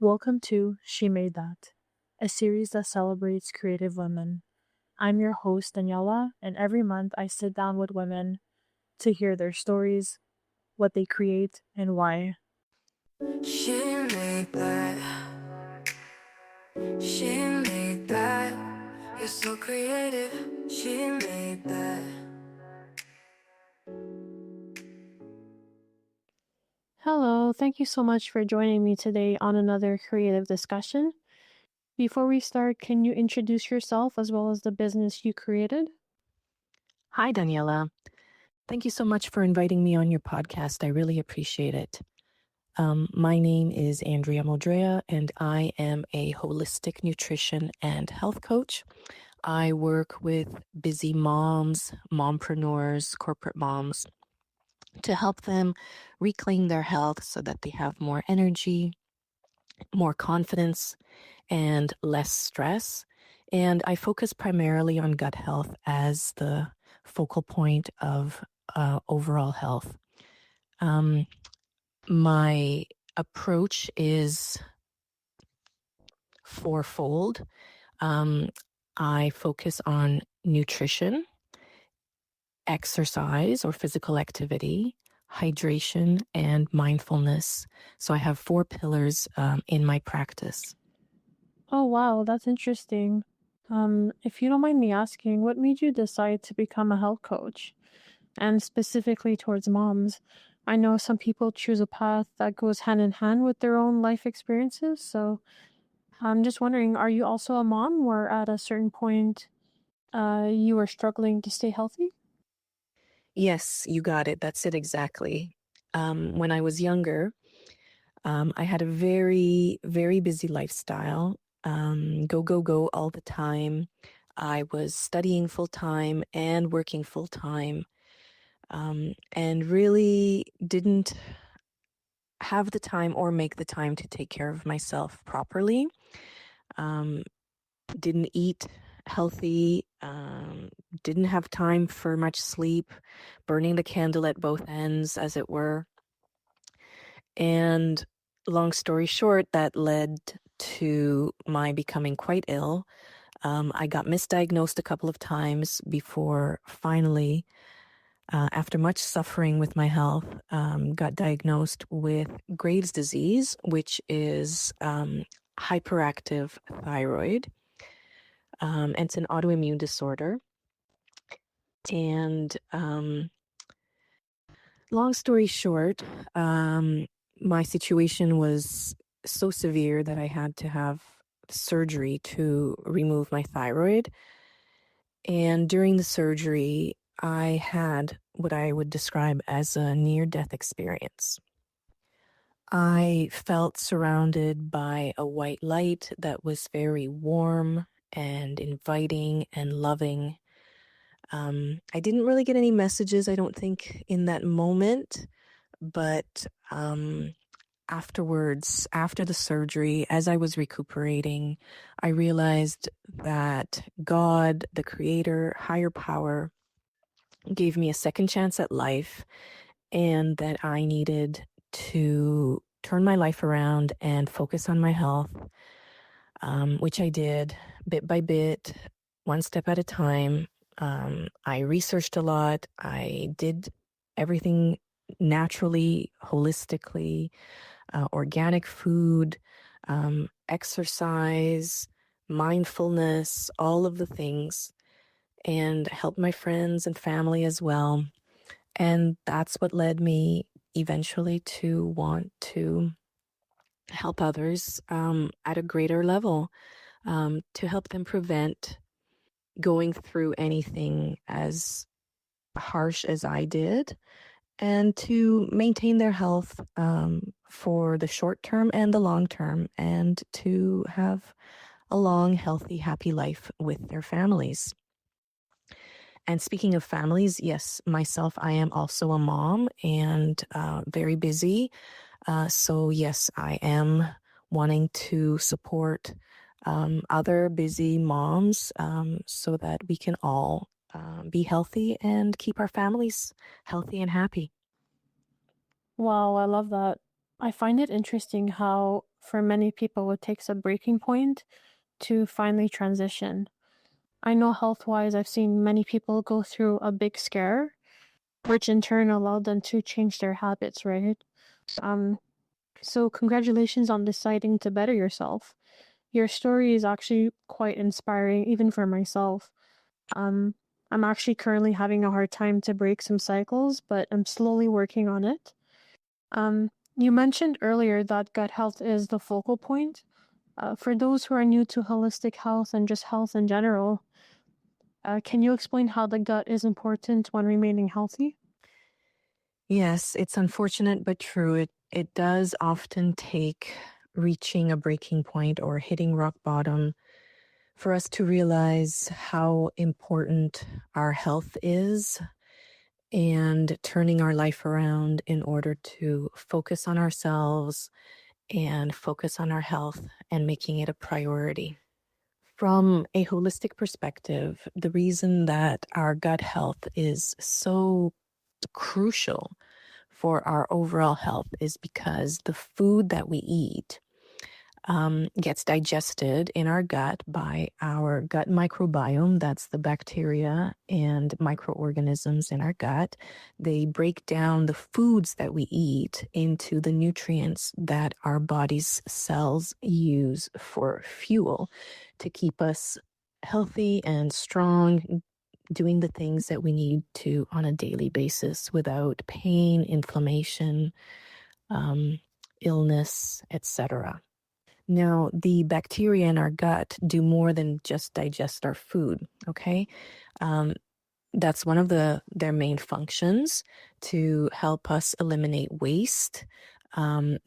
Welcome to She Made That, a series that celebrates creative women. I'm your host, Daniela, and every month I sit down with women to hear their stories, what they create, and why. She made that. She made that. You're so creative. She made that. Hello, thank you so much for joining me today on another creative discussion. Before we start, can you introduce yourself as well as the business you created? Hi, Daniela. Thank you so much for inviting me on your podcast. I really appreciate it. My name is Andreea, and I am a holistic nutrition and health coach. I work with busy moms, mompreneurs, corporate moms to help them reclaim their health so that they have more energy, more confidence, and less stress. And I focus primarily on gut health as the focal point of overall health. My approach is fourfold. I focus on nutrition, exercise or physical activity, hydration, and mindfulness. So I have four pillars in my practice. Oh, wow, that's interesting. If you don't mind me asking, what made you decide to become a health coach? And specifically towards moms. I know some people choose a path that goes hand in hand with their own life experiences. So I'm just wondering, are you also a mom where at a certain point you were struggling to stay healthy? Yes, you got it. That's it exactly. When I was younger, I had a very, very busy lifestyle. Go, go, go all the time. I was studying full time and working full time, and really didn't have the time or make the time to take care of myself properly. Didn't eat healthy, didn't have time for much sleep, burning the candle at both ends, as it were. And long story short, that led to my becoming quite ill. I got misdiagnosed a couple of times before finally, after much suffering with my health, got diagnosed with Graves' disease, which is hyperactive thyroid. And it's an autoimmune disorder. And long story short, my situation was so severe that I had to have surgery to remove my thyroid. And during the surgery, I had what I would describe as a near-death experience. I felt surrounded by a white light that was very warm and inviting and loving. I didn't really get any messages, I don't think, in that moment, but afterwards, after the surgery, as I was recuperating, I realized that God, the creator, higher power, gave me a second chance at life, and that I needed to turn my life around and focus on my health, which I did bit by bit, one step at a time. I researched a lot. I did everything naturally, holistically, organic food, exercise, mindfulness, all of the things, and helped my friends and family as well. And that's what led me eventually to want to help others at a greater level, to help them prevent going through anything as harsh as I did, and to maintain their health for the short term and the long term, and to have a long, healthy, happy life with their families. And speaking of families, yes, myself, I am also a mom and very busy. So yes, I am wanting to support other busy moms so that we can all be healthy and keep our families healthy and happy. Wow, I love that. I find it interesting how for many people, it takes a breaking point to finally transition. I know health-wise, I've seen many people go through a big scare, which in turn allowed them to change their habits, right? Um, so congratulations on deciding to better yourself. Your story is actually quite inspiring, even for myself. Um, I'm actually currently having a hard time to break some cycles, but I'm slowly working on it. You mentioned earlier that gut health is the focal point. For those who are new to holistic health and just health in general, can you explain how the gut is important when remaining healthy? Yes, it's unfortunate but true. It does often take reaching a breaking point or hitting rock bottom for us to realize how important our health is and turning our life around in order to focus on ourselves and focus on our health and making it a priority. From a holistic perspective, the reason that our gut health is so crucial for our overall health is because the food that we eat gets digested in our gut by our gut microbiome. That's the bacteria and microorganisms in our gut. They break down the foods that we eat into the nutrients that our body's cells use for fuel to keep us healthy and strong, doing the things that we need to on a daily basis without pain, inflammation, illness, etc. Now, the bacteria in our gut do more than just digest our food, okay? Um, that's one of their main functions to help us eliminate waste.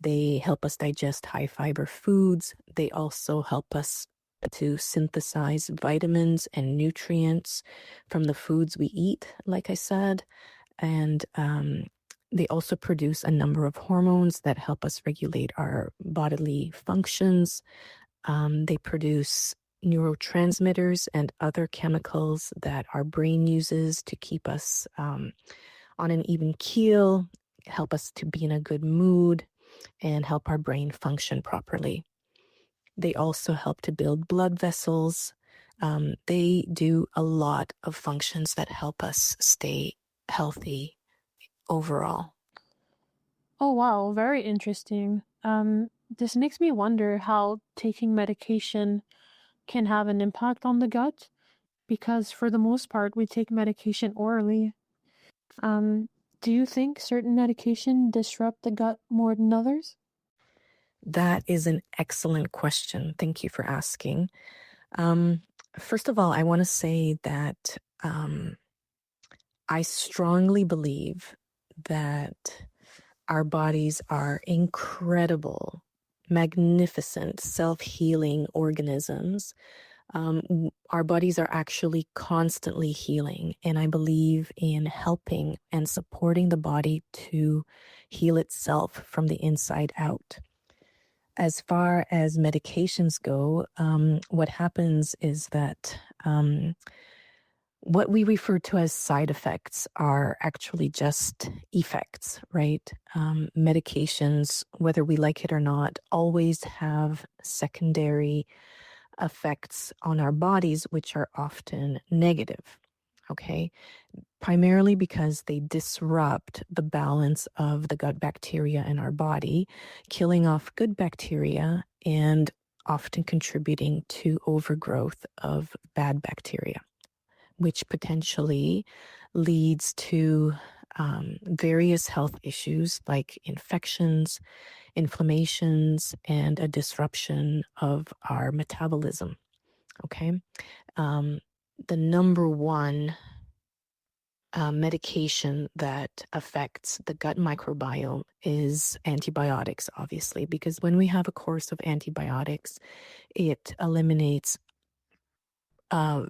They help us digest high fiber foods. They also help us to synthesize vitamins and nutrients from the foods we eat, like I said. And they also produce a number of hormones that help us regulate our bodily functions. They produce neurotransmitters and other chemicals that our brain uses to keep us on an even keel, help us to be in a good mood, and help our brain function properly. They also help to build blood vessels. They do a lot of functions that help us stay healthy overall. Oh, wow, very interesting. This makes me wonder how taking medication can have an impact on the gut, because for the most part, we take medication orally. Um, do you think certain medication disrupt the gut more than others? That is an excellent question. Thank you for asking. Um, First of all, I want to say that I strongly believe that our bodies are incredible, magnificent, self-healing organisms. Our bodies are actually constantly healing, and I believe in helping and supporting the body to heal itself from the inside out. As far as medications go, what happens is that what we refer to as side effects are actually just effects, right? Medications, whether we like it or not, always have secondary effects on our bodies, which are often negative. Okay, primarily because they disrupt the balance of the gut bacteria in our body, killing off good bacteria and often contributing to overgrowth of bad bacteria, which potentially leads to various health issues like infections, inflammations, and a disruption of our metabolism. Okay. Um, the number one medication that affects the gut microbiome is antibiotics, obviously, because when we have a course of antibiotics, it eliminates uh,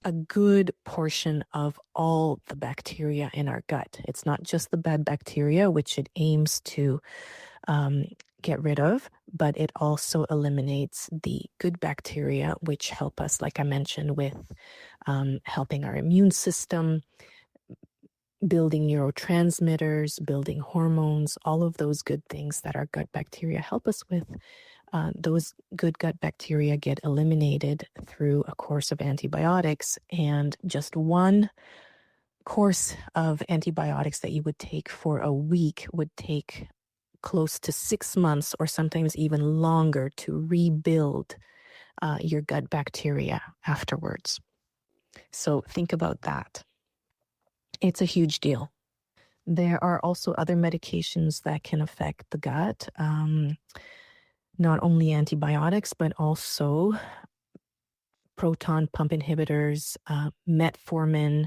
a good portion of all the bacteria in our gut. It's not just the bad bacteria, which it aims to um, get rid of, but it also eliminates the good bacteria, which help us, like I mentioned, with helping our immune system, building neurotransmitters, building hormones, all of those good things that our gut bacteria help us with. Those good gut bacteria get eliminated through a course of antibiotics, and just one course of antibiotics that you would take for a week would take close to 6 months or sometimes even longer to rebuild your gut bacteria afterwards. So think about that. It's a huge deal. There are also other medications that can affect the gut, not only antibiotics, but also proton pump inhibitors, metformin,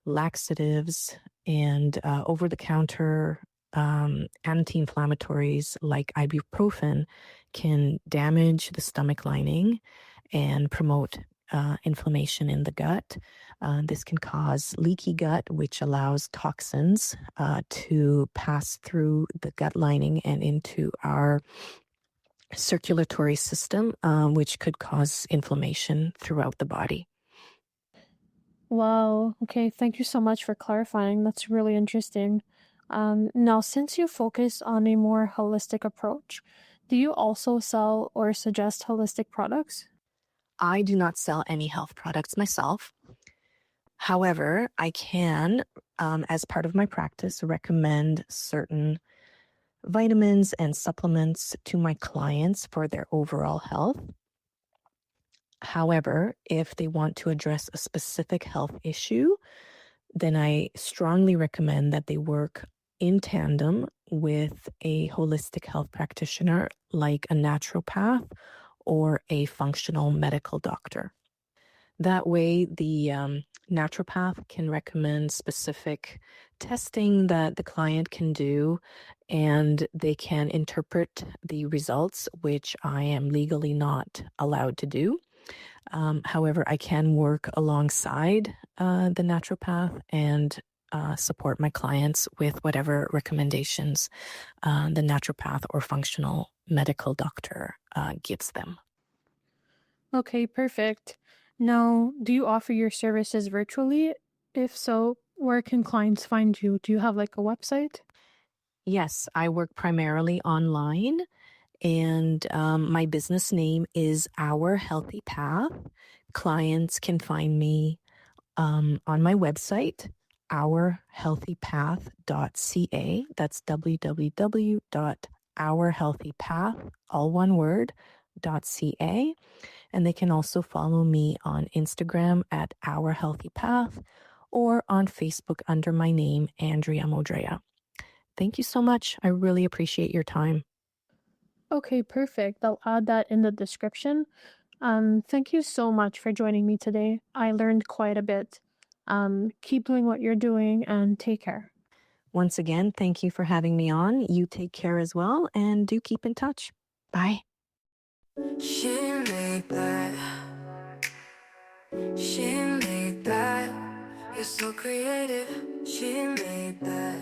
laxatives, and over-the-counter anti-inflammatories like ibuprofen can damage the stomach lining and promote inflammation in the gut. This can cause leaky gut, which allows toxins to pass through the gut lining and into our circulatory system, which could cause inflammation throughout the body. Wow. Okay. Thank you so much for clarifying. That's really interesting. Now, since you focus on a more holistic approach, do you also sell or suggest holistic products? I do not sell any health products myself. However, I can, as part of my practice, recommend certain vitamins and supplements to my clients for their overall health. However, if they want to address a specific health issue, then I strongly recommend that they work in tandem with a holistic health practitioner like a naturopath or a functional medical doctor. That way, the naturopath can recommend specific testing that the client can do, and they can interpret the results, which I am legally not allowed to do. However, I can work alongside the naturopath and support my clients with whatever recommendations the naturopath or functional medical doctor gives them. Okay, perfect. Now, do you offer your services virtually? If so, where can clients find you? Do you have like a website? Yes, I work primarily online, and my business name is Our Healthy Path. Clients can find me on my website, ourhealthypath.ca. That's www.ourhealthypath, all one word, .ca. And they can also follow me on Instagram at Our Healthy Path or on Facebook under my name, Andreea. Thank you so much. I really appreciate your time. Okay, perfect. I'll add that in the description. Thank you so much for joining me today. I learned quite a bit. Keep doing what you're doing and take care. Once again, thank you for having me on. You take care as well, and do keep in touch. Bye. She made that. She made that. You're so creative. She made that.